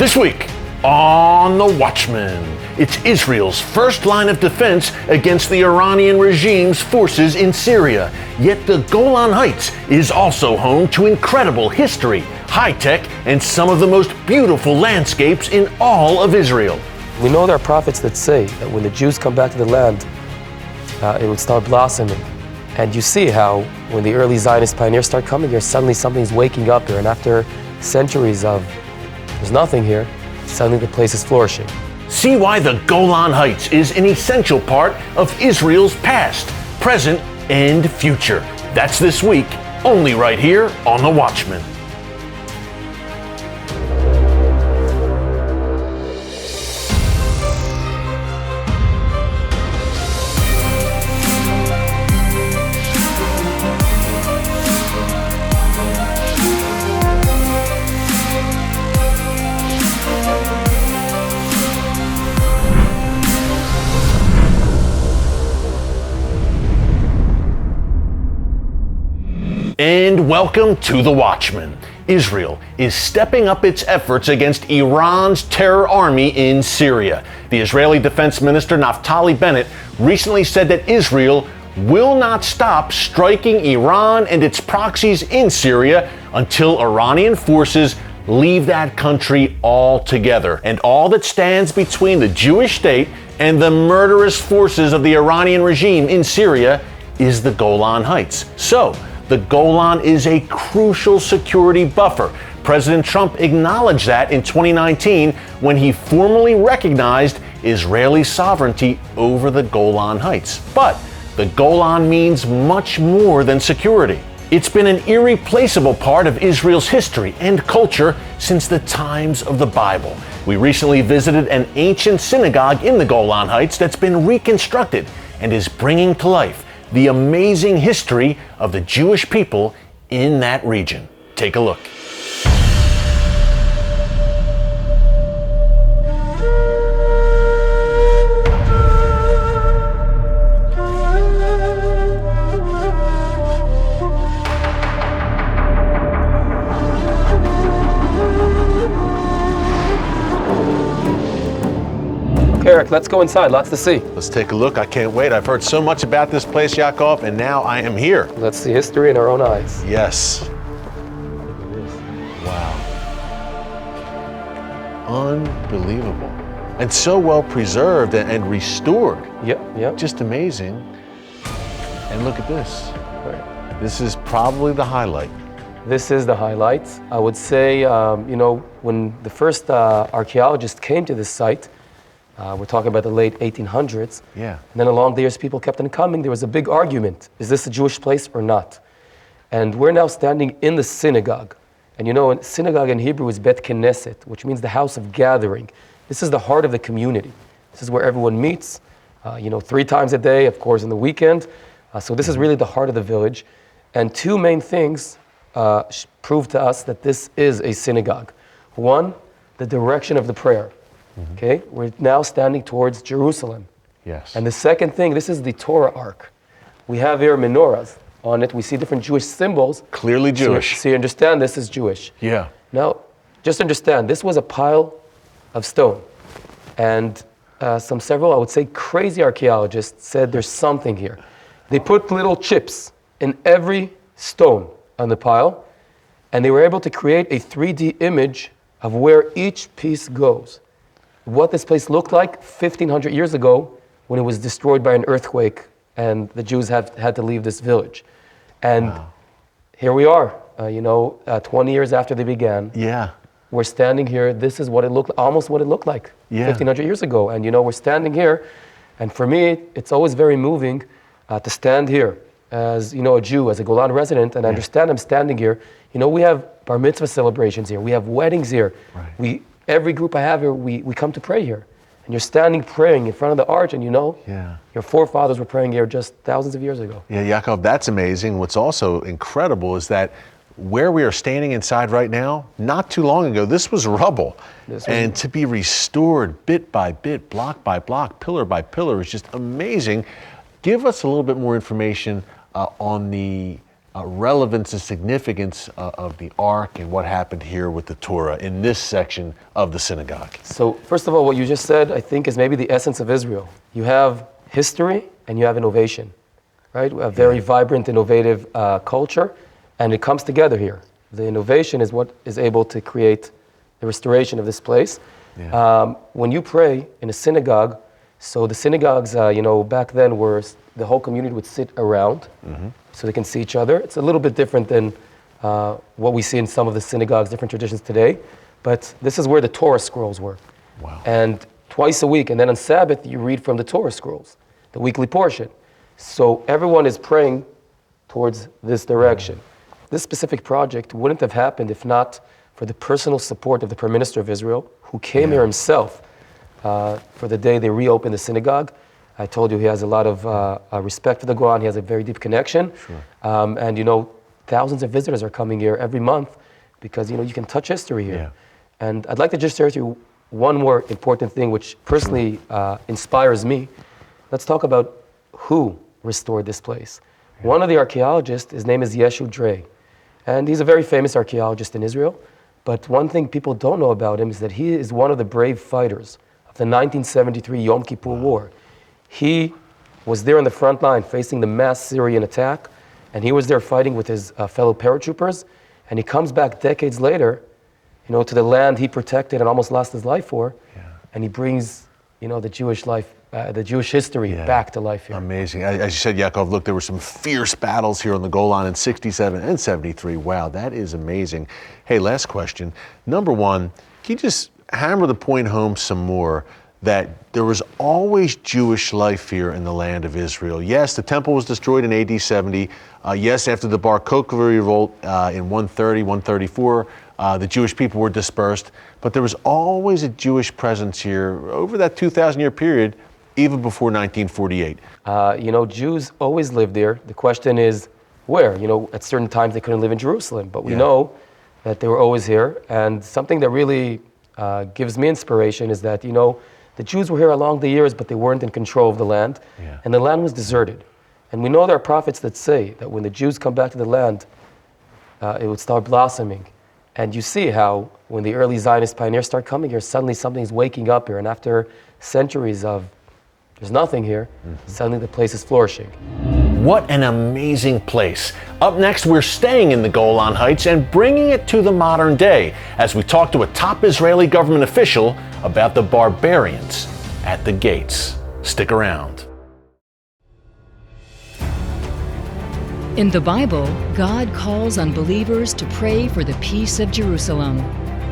This week on The Watchman, it's Israel's first line of defense against the Iranian regime's forces in Syria. Yet the Golan Heights is also home to incredible history, high-tech, and some of the most beautiful landscapes in all of Israel. We know there are prophets that say that when the Jews come back to the land, it would start blossoming. And you see how when the early Zionist pioneers start coming here, suddenly something's waking up here. And after centuries of there's nothing here, suddenly the place is flourishing. See why the Golan Heights is an essential part of Israel's past, present, and future. That's this week, only right here on The Watchman. And welcome to The Watchman. Israel is stepping up its efforts against Iran's terror army in Syria. The Israeli Defense Minister Naftali Bennett recently said that Israel will not stop striking Iran and its proxies in Syria until Iranian forces leave that country altogether. And all that stands between the Jewish state and the murderous forces of the Iranian regime in Syria is the Golan Heights. So, the Golan is a crucial security buffer. President Trump acknowledged that in 2019 when he formally recognized Israeli sovereignty over the Golan Heights. But the Golan means much more than security. It's been an irreplaceable part of Israel's history and culture since the times of the Bible. We recently visited an ancient synagogue in the Golan Heights that's been reconstructed and is bringing to life the amazing history of the Jewish people in that region. Take a look. Eric, let's go inside. Lots to see. Let's take a look. I can't wait. I've heard so much about this place, Yakov, and now I am here. Let's see history in our own eyes. Yes. Wow. Unbelievable. And so well preserved and restored. Yep. Just amazing. And look at this. Right. This is probably the highlight. This is the highlight. I would say, when the first archaeologists came to this site, we're talking about the late 1800s. Yeah. And then along the years, people kept on coming. There was a big argument. Is this a Jewish place or not? And we're now standing in the synagogue. And a synagogue in Hebrew is Bet Knesset, which means the house of gathering. This is the heart of the community. This is where everyone meets, 3 times a day, of course, in the weekend. So this is really the heart of the village. And 2 main things prove to us that this is a synagogue. One, the direction of the prayer. Mm-hmm. Okay, we're now standing towards Jerusalem. Yes. And the second thing, this is the Torah Ark. We have here menorahs on it. We see different Jewish symbols. Clearly Jewish. So you understand this is Jewish. Yeah. Now, just understand, this was a pile of stone. And several, I would say, crazy archaeologists said there's something here. They put little chips in every stone on the pile, and they were able to create a 3D image of where each piece goes. What this place looked like 1,500 years ago when it was destroyed by an earthquake and the Jews had to leave this village. And Here we are, 20 years after they began. Yeah. We're standing here. This is what it looked, almost what it looked like 1,500 years ago. And we're standing here. And for me, it's always very moving to stand here as, a Jew, as a Golan resident, and I understand I'm standing here. We have bar mitzvah celebrations here. We have weddings here. Right. Every group I have here, we come to pray here. And you're standing praying in front of the arch, and your forefathers were praying here just thousands of years ago. Yeah, Yakov, that's amazing. What's also incredible is that where we are standing inside right now, not too long ago, this was rubble. And to be restored bit by bit, block by block, pillar by pillar is just amazing. Give us a little bit more information on the relevance and significance of the Ark and what happened here with the Torah in this section of the synagogue? So first of all, what you just said, I think, is maybe the essence of Israel. You have history and you have innovation, right? A very vibrant, innovative culture, and it comes together here. The innovation is what is able to create the restoration of this place. Yeah. When you pray in a synagogue, so the synagogues, back then the whole community would sit around so they can see each other. It's a little bit different than what we see in some of the synagogues, different traditions today. But this is where the Torah scrolls were. Wow. And twice a week, and then on Sabbath, you read from the Torah scrolls, the weekly portion. So everyone is praying towards this direction. This specific project wouldn't have happened if not for the personal support of the Prime Minister of Israel, who came here himself for the day they reopened the synagogue. I told you he has a lot of respect for the Golan. He has a very deep connection. Sure. And thousands of visitors are coming here every month because you can touch history here. Yeah. And I'd like to just share with you one more important thing which personally inspires me. Let's talk about who restored this place. Yeah. One of the archaeologists, his name is Yeshu Drey, and he's a very famous archaeologist in Israel. But one thing people don't know about him is that he is one of the brave fighters of the 1973 Yom Kippur War. He was there on the front line facing the mass Syrian attack, and he was there fighting with his fellow paratroopers, and he comes back decades later, to the land he protected and almost lost his life for, and he brings, the Jewish life, the Jewish history back to life here. Amazing. As you said, Yakov, look, there were some fierce battles here on the Golan in 67 and 73. Wow, that is amazing. Hey, last question. Number one, can you just hammer the point home some more that there was always Jewish life here in the land of Israel? Yes, the temple was destroyed in AD 70. Yes, after the Bar Kokhba revolt in 130, 134, the Jewish people were dispersed. But there was always a Jewish presence here over that 2,000-year period, even before 1948. Jews always lived there. The question is where? At certain times they couldn't live in Jerusalem, but we know that they were always here. And something that really gives me inspiration is that, the Jews were here along the years, but they weren't in control of the land, and the land was deserted. And we know there are prophets that say that when the Jews come back to the land, it would start blossoming. And you see how when the early Zionist pioneers start coming here, suddenly something's waking up here, and after centuries of there's nothing here, suddenly the place is flourishing. What an amazing place. Up next, we're staying in the Golan Heights and bringing it to the modern day as we talk to a top Israeli government official about the barbarians at the gates. Stick around. In the Bible, God calls on believers to pray for the peace of Jerusalem.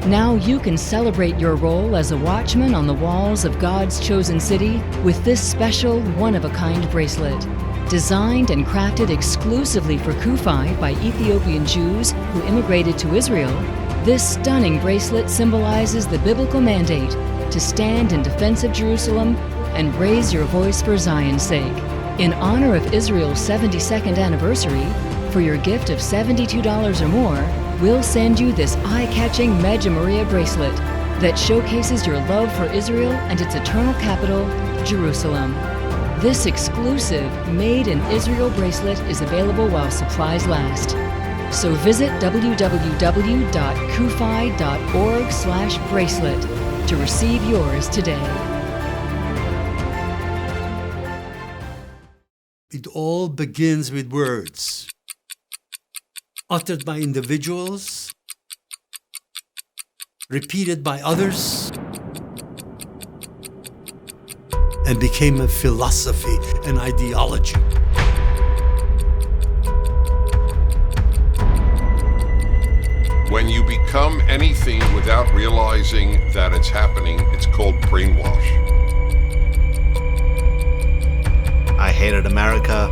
Now you can celebrate your role as a watchman on the walls of God's chosen city with this special one-of-a-kind bracelet. Designed and crafted exclusively for Kufi by Ethiopian Jews who immigrated to Israel, this stunning bracelet symbolizes the biblical mandate to stand in defense of Jerusalem and raise your voice for Zion's sake. In honor of Israel's 72nd anniversary, for your gift of $72 or more, we'll send you this eye-catching Medja Maria bracelet that showcases your love for Israel and its eternal capital, Jerusalem. This exclusive Made in Israel bracelet is available while supplies last. So visit www.kufi.org/bracelet to receive yours today. It all begins with words uttered by individuals, repeated by others, and became a philosophy, an ideology. When you become anything without realizing that it's happening, it's called brainwash. I hated America.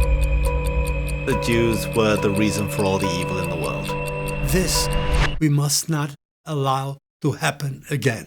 The Jews were the reason for all the evil in the world. This we must not allow to happen again.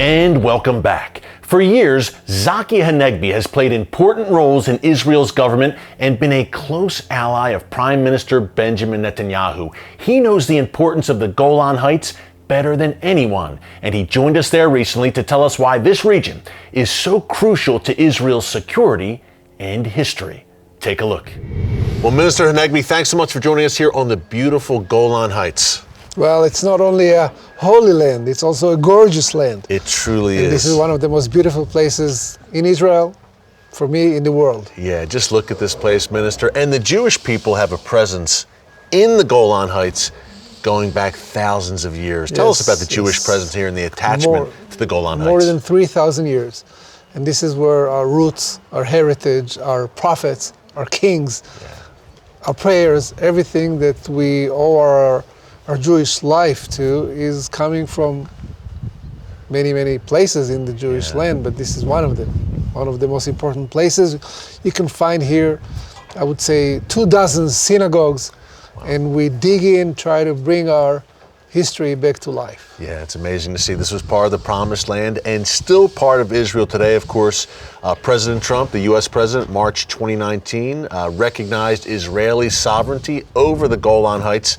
And welcome back. For years, Zaki Hanegbi has played important roles in Israel's government and been a close ally of Prime Minister Benjamin Netanyahu. He knows the importance of the Golan Heights better than anyone, and he joined us there recently to tell us why this region is so crucial to Israel's security and history. Take a look. Well, Minister Hanegbi, thanks so much for joining us here on the beautiful Golan Heights. Well, it's not only a holy land, it's also a gorgeous land. It truly and is. This is one of the most beautiful places in Israel, for me, in the world. Yeah, just look at this place, Minister. And the Jewish people have a presence in the Golan Heights going back thousands of years. Tell us about the Jewish presence here and the attachment to the Golan Heights. More than 3,000 years. And this is where our roots, our heritage, our prophets, our kings, our prayers, everything that we owe our Jewish life to is coming from many, many places in the Jewish land, but this is one of them. One of the most important places. You can find here, I would say, 24 synagogues, and we dig in, try to bring our history back to life. Yeah, it's amazing to see. This was part of the Promised Land and still part of Israel today. Of course, President Trump, the U.S. President, March 2019, recognized Israeli sovereignty over the Golan Heights.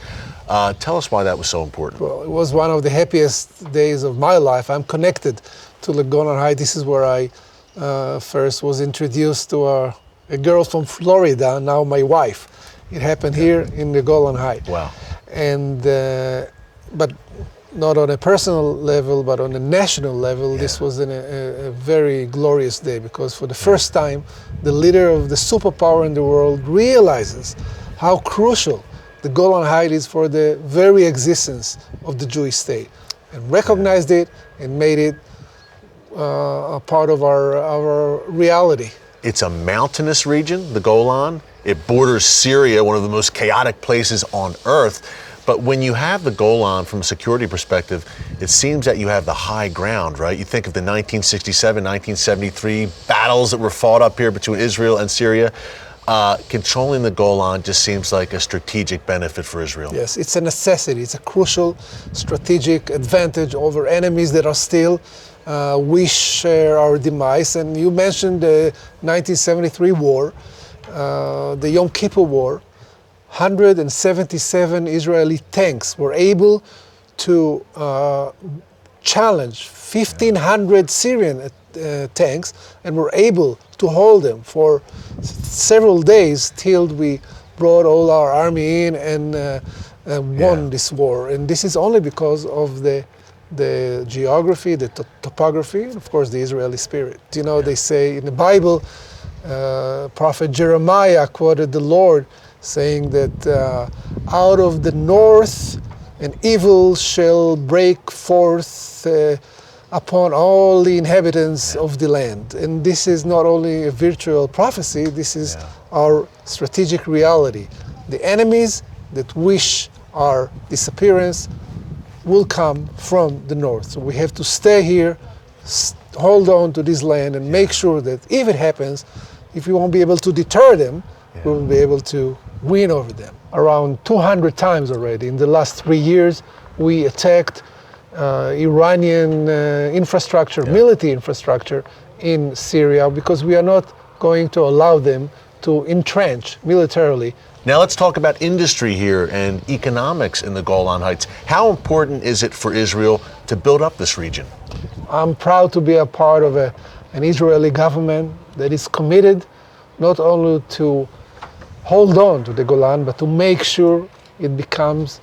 Tell us why that was so important. Well, it was one of the happiest days of my life. I'm connected to the Golan Heights. This is where I first was introduced to a girl from Florida, now my wife. It happened here in the Golan Heights. Wow. And but not on a personal level, but on a national level, this was a very glorious day, because for the first time, the leader of the superpower in the world realizes how crucial the Golan Heights is for the very existence of the Jewish state, and recognized it and made it a part of our reality. It's a mountainous region, the Golan. It borders Syria, one of the most chaotic places on earth. But when you have the Golan from a security perspective, it seems that you have the high ground, right? You think of the 1967, 1973 battles that were fought up here between Israel and Syria. Controlling the Golan just seems like a strategic benefit for Israel. Yes, it's a necessity. It's a crucial strategic advantage over enemies that are still wish our demise. And you mentioned the 1973 war, the Yom Kippur War. 177 Israeli tanks were able to challenge 1,500 Syrian tanks, and were able to hold them for several days till we brought all our army in and won this war. And this is only because of the geography, the topography, and of course the Israeli spirit. You know, they say in the Bible, Prophet Jeremiah quoted the Lord saying that out of the north an evil shall break forth upon all the inhabitants of the land. And this is not only a virtual prophecy, this is our strategic reality. The enemies that wish our disappearance will come from the north. So we have to stay here, hold on to this land, and make sure that if it happens, if we won't be able to deter them, we will be able to win over them. Around 200 times already in the last 3 years, we attacked Iranian infrastructure, military infrastructure in Syria, because we are not going to allow them to entrench militarily. Now let's talk about industry here and economics in the Golan Heights. How important is it for Israel to build up this region? I'm proud to be a part of an Israeli government that is committed not only to hold on to the Golan, but to make sure it becomes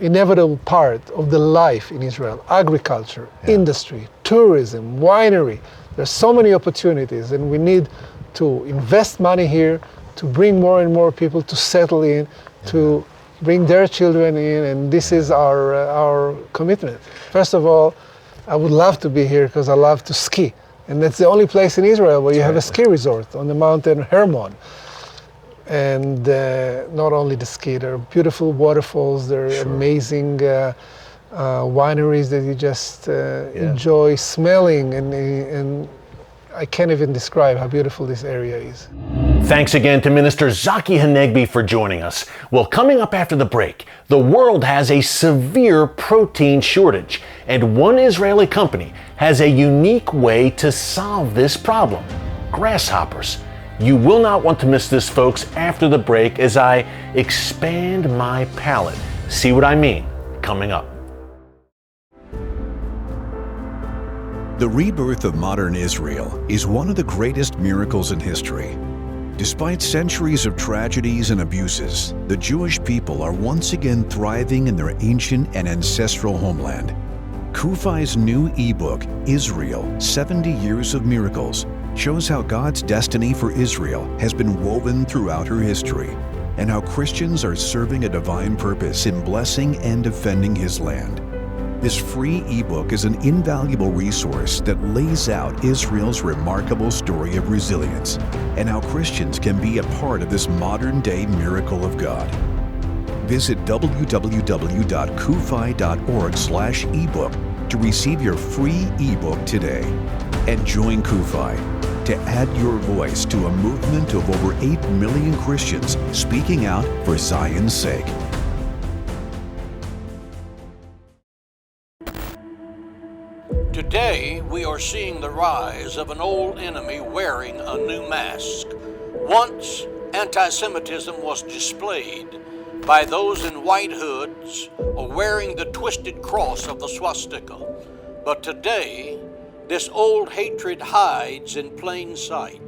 inevitable part of the life in Israel. Agriculture, industry, tourism, winery. There's so many opportunities, and we need to invest money here to bring more and more people to settle in, to bring their children in, and this is our commitment. First of all, I would love to be here because I love to ski, and that's the only place in Israel where you have a ski resort on the mountain Hermon. And not only the ski, there are beautiful waterfalls, there are amazing wineries that you just enjoy smelling, and I can't even describe how beautiful this area is. Thanks again to Minister Zaki Hanegbi for joining us. Well, coming up after the break, the world has a severe protein shortage, and one Israeli company has a unique way to solve this problem: grasshoppers. You will not want to miss this, folks, after the break as I expand my palette. See what I mean? Coming up. The rebirth of modern Israel is one of the greatest miracles in history. Despite centuries of tragedies and abuses, the Jewish people are once again thriving in their ancient and ancestral homeland. QAEDA's new ebook, Israel, 70 Years of Miracles, shows how God's destiny for Israel has been woven throughout her history, and how Christians are serving a divine purpose in blessing and defending His land. This free ebook is an invaluable resource that lays out Israel's remarkable story of resilience and how Christians can be a part of this modern-day miracle of God. Visit www.qfi.org/ebook to receive your free ebook today. And join QAEDA to add your voice to a movement of over 8 million Christians speaking out for Zion's sake. Today, we are seeing the rise of an old enemy wearing a new mask. Once, anti-Semitism was displayed by those in white hoods or wearing the twisted cross of the swastika. But today, this old hatred hides in plain sight.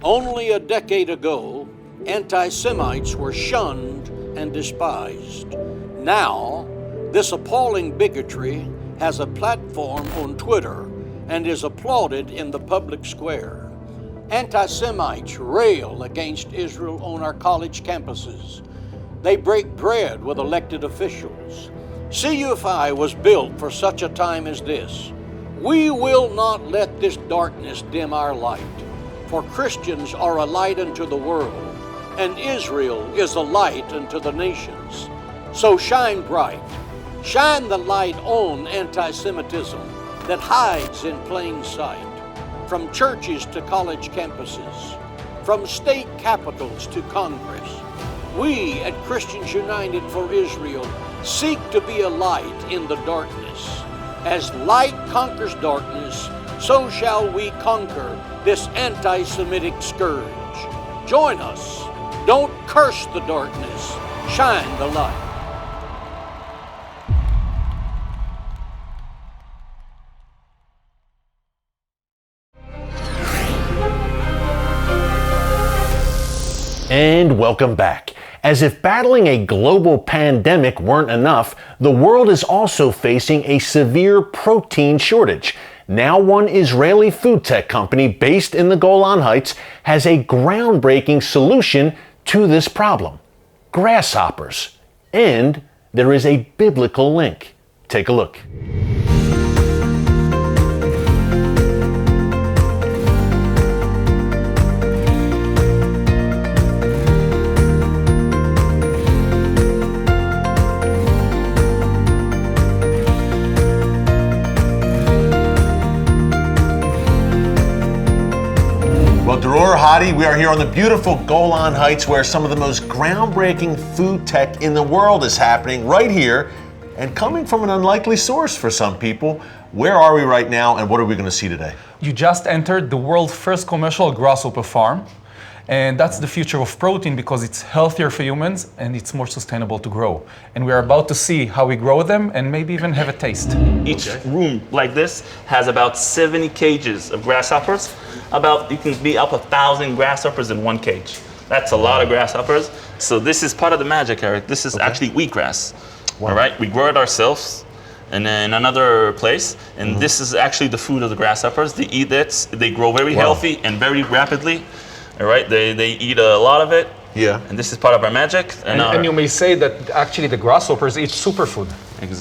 Only a decade ago, anti-Semites were shunned and despised. Now, this appalling bigotry has a platform on Twitter and is applauded in the public square. Anti-Semites rail against Israel on our college campuses. They break bread with elected officials. CUFI was built for such a time as this. We will not let this darkness dim our light, for Christians are a light unto the world, and Israel is a light unto the nations. So shine bright. Shine the light on anti-Semitism that hides in plain sight, from churches to college campuses, from state capitals to Congress. We at Christians United for Israel seek to be a light in the darkness. As light conquers darkness, so shall we conquer this anti-Semitic scourge. Join us. Don't curse the darkness. Shine the light. And welcome back. As if battling a global pandemic weren't enough, the world is also facing a severe protein shortage. Now one Israeli food tech company based in the Golan Heights has a groundbreaking solution to this problem: grasshoppers. And there is a biblical link. Take a look. Well, Dror, Hadi, we are here on the beautiful Golan Heights where some of the most groundbreaking food tech in the world is happening right here and coming from an unlikely source for some people. Where are we right now and what are we going to see today? You just entered the world's first commercial grasshopper farm, and that's the future of protein because it's healthier for humans and it's more sustainable to grow. And we're about to see how we grow them and maybe even have a taste. Each room like this has about 70 cages of grasshoppers. You can be up 1,000 grasshoppers in one cage. That's a lot of grasshoppers. So this is part of the magic, Eric. This is actually wheatgrass. Wow. All right, we grow it ourselves in another place, and this is actually the food of the grasshoppers. They eat it. They grow very healthy and very rapidly. All right, they eat a lot of it. Yeah. And this is part of our magic. And you may say that actually the grasshoppers eat superfood.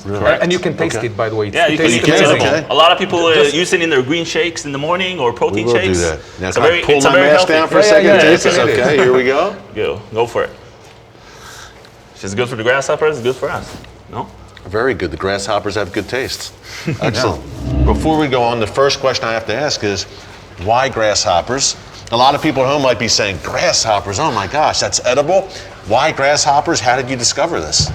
Correct. And you can taste it, by the way. Yeah, you can taste it. Okay. A lot of people use it in their green shakes in the morning or protein shakes. Do that. Now, can I pull my mask down for a second? Okay, here we go. Go for it. It's good for the grasshoppers, it's good for us. No? Very good. The grasshoppers have good taste. Excellent. Before we go on, the first question I have to ask is, why grasshoppers? A lot of people at home might be saying, grasshoppers, oh my gosh, that's edible. Why grasshoppers? How did you discover this?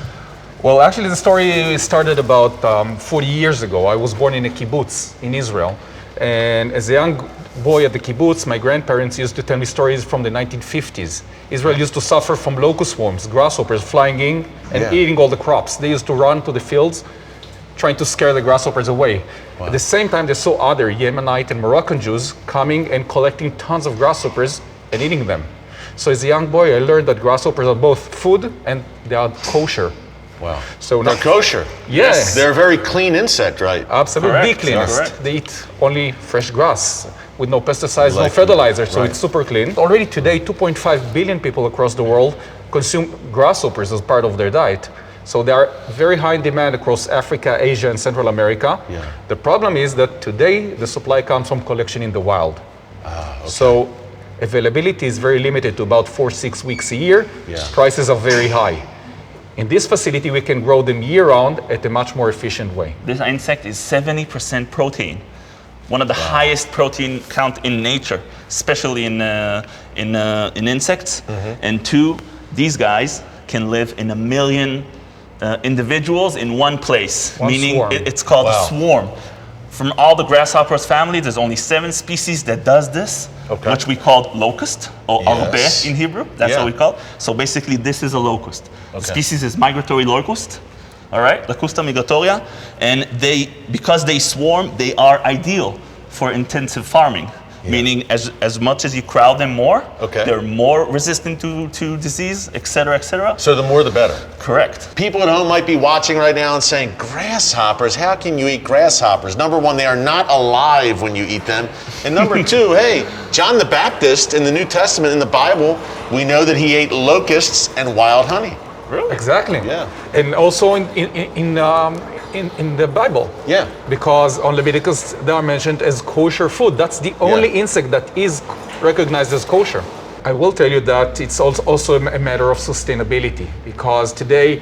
Well, actually, the story started about 40 years ago. I was born in a kibbutz in Israel. And as a young boy at the kibbutz, my grandparents used to tell me stories from the 1950s. Israel used to suffer from locust swarms, grasshoppers flying in and eating all the crops. They used to run to the fields, trying to scare the grasshoppers away. Wow. At the same time, they saw other Yemenite and Moroccan Jews coming and collecting tons of grasshoppers and eating them. So as a young boy, I learned that grasshoppers are both food and they are kosher. Wow. So they're kosher. Yes. They're a very clean insect, right? Absolutely. The cleanest. They eat only fresh grass with no pesticides, no fertilizer, so it's super clean. Already today, 2.5 billion people across the world consume grasshoppers as part of their diet. So they are very high in demand across Africa, Asia, and Central America. Yeah. The problem is that today the supply comes from collection in the wild. Okay. So availability is very limited to about 4-6 weeks a year. Yeah. Prices are very high. In this facility, we can grow them year-round at a much more efficient way. This insect is 70% protein, one of the highest protein count in nature, especially in insects. Mm-hmm. And two, these guys can live in 1 million individuals in one place, meaning it's called a swarm. From all the grasshoppers family, there's only 7 species that does this, which we call locust, or arbe in Hebrew. That's what we call it. So basically, this is a locust. Okay. Species is migratory locust, all right, Locusta migratoria, and because they swarm, they are ideal for intensive farming. Meaning, as much as you crowd them more, they're more resistant to disease, et cetera, et cetera. So the more the better. Correct. People at home might be watching right now and saying, grasshoppers, how can you eat grasshoppers? Number one, they are not alive when you eat them. And number two, hey, John the Baptist in the New Testament, in the Bible, we know that he ate locusts and wild honey. Really? Exactly. Yeah. And also in the Bible. Yeah. Because on Leviticus they are mentioned as kosher food. That's the only insect that is recognized as kosher. I will tell you that it's also a matter of sustainability, because today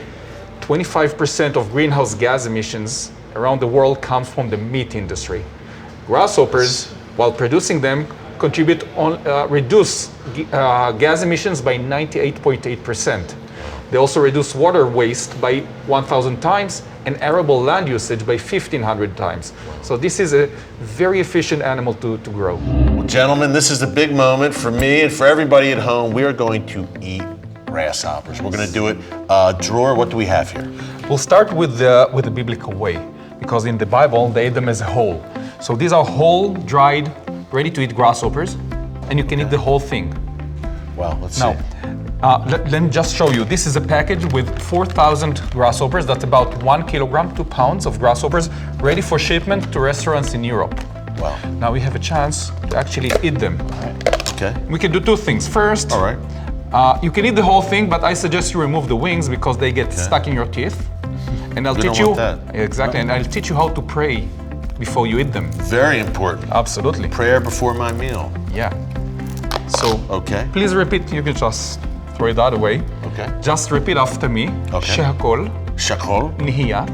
25% of greenhouse gas emissions around the world comes from the meat industry. Grasshoppers, while producing them, reduce gas emissions by 98.8%. They also reduce water waste by 1,000 times and arable land usage by 1,500 times. So this is a very efficient animal to grow. Well, gentlemen, this is a big moment for me and for everybody at home. We are going to eat grasshoppers. We're going to do it. Dror, what do we have here? We'll start with the biblical way, because in the Bible they ate them as a whole. So these are whole, dried, ready-to-eat grasshoppers, and you can eat the whole thing. Well, let's see. Let me just show you. This is a package with 4,000 grasshoppers. That's about 1 kilogram, 2 pounds of grasshoppers, ready for shipment to restaurants in Europe. Wow. Now we have a chance to actually eat them. All right. Okay. We can do 2 things. First, all right. You can eat the whole thing, but I suggest you remove the wings because they get stuck in your teeth. And I'll teach you exactly, and I'll teach you how to pray before you eat them. Very important. Absolutely. Prayer before my meal. Yeah. So please repeat. You can just throw it out away. Okay. Just repeat after me. Shehakol. Nihia.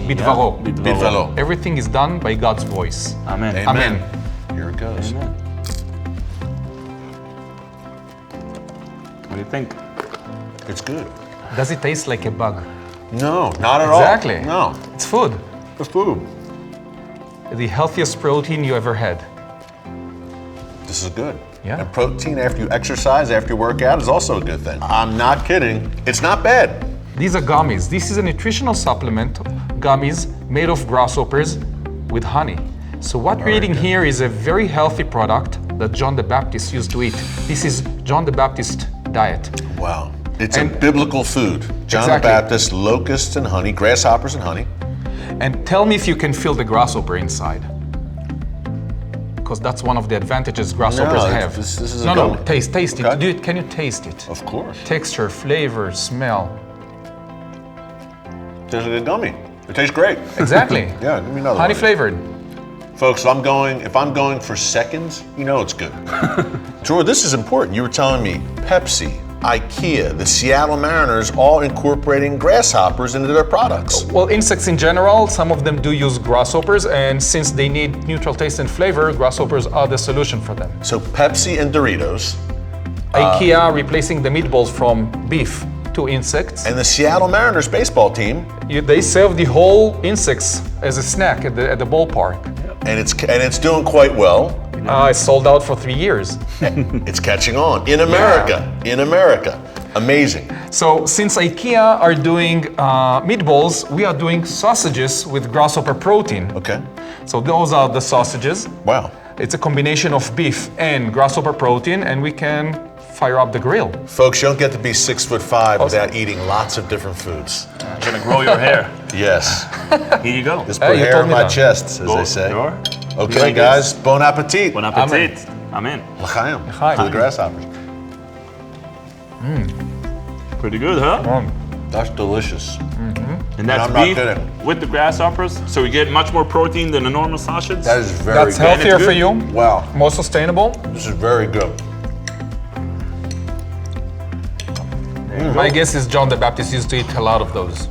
Bidvaro. Bidvaro. Everything is done by God's voice. Amen. Amen. Here it goes. Amen. What do you think? It's good. Does it taste like a bug? No, not at all. Exactly. No. It's food. It's food. The healthiest protein you ever had. This is good. Yeah. And protein after you exercise, after you work out is also a good thing. I'm not kidding. It's not bad. These are gummies. This is a nutritional supplement, gummies made of grasshoppers with honey. So what we're eating here is a very healthy product that John the Baptist used to eat. This is John the Baptist diet. Wow. It's a biblical food. John the Baptist, locusts and honey, grasshoppers and honey. And tell me if you can feel the grasshopper inside. Because that's one of the advantages grasshoppers have. This is no, taste it. Can you taste it? Of course. Texture, flavor, smell. Tastes like a gummy. It tastes great. Exactly. Yeah, give me another honey one. flavored. Folks, if I'm going for seconds, you know it's good. Dror, this is important. You were telling me Pepsi, IKEA, the Seattle Mariners, all incorporating grasshoppers into their products. Well, insects in general, some of them do use grasshoppers, and since they need neutral taste and flavor, grasshoppers are the solution for them. So Pepsi and Doritos. IKEA replacing the meatballs from beef to insects. And the Seattle Mariners baseball team. They serve the whole insects as a snack at the ballpark. And it's doing quite well. It's sold out for 3 years. It's catching on in America. In America, amazing. So since IKEA are doing meatballs, we are doing sausages with grasshopper protein. Okay. So those are the sausages. Wow. It's a combination of beef and grasshopper protein, and we can fire up the grill. Folks, you don't get to be 6'5" without eating lots of different foods. You're gonna grow your hair. Yes. Here you go. Just put hair on my chest, as they say. Sure. Okay, Like guys, this. bon appetit. Bon appetit. I'm in. L'chaim. L'chaim. To the grasshoppers. Pretty good, huh? That's delicious. And that's I'm not beef kidding. with the grasshoppers, so we get much more protein than a normal sausage. That is very That's good. healthier good. for you, Wow, more sustainable. this is very good. My guess is John the Baptist used to eat a lot of those.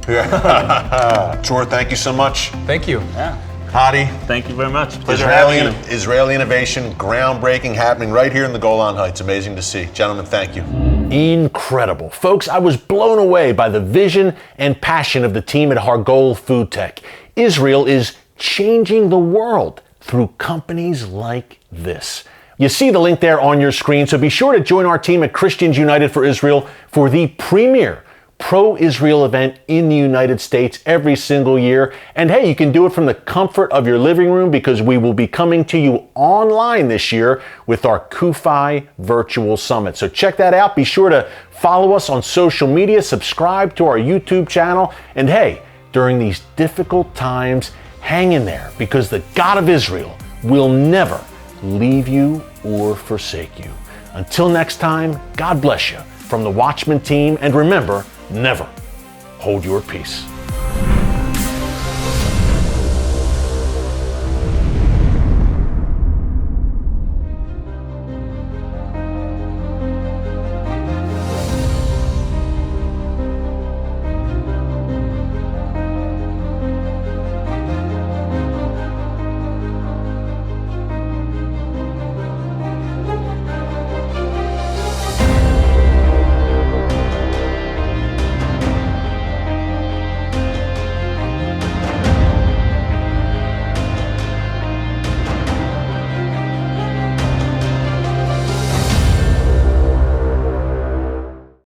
Tor, thank you so much. Thank you. Yeah. Hadi, Thank you very much. Pleasure having you. Israeli innovation, groundbreaking, happening right here in the Golan Heights. Amazing to see. Gentlemen, thank you. Incredible. Folks, I was blown away by the vision and passion of the team at Hargol Food Tech. Israel is changing the world through companies like this. You see the link there on your screen, so be sure to join our team at Christians United for Israel for the premier pro-Israel event in the United States every single year. And hey, you can do it from the comfort of your living room because we will be coming to you online this year with our QAEDA Virtual Summit. So check that out. Be sure to follow us on social media, subscribe to our YouTube channel, and hey, during these difficult times, hang in there because the God of Israel will never leave you or forsake you. Until next time, God bless you from the Watchman team, and remember, never hold your peace.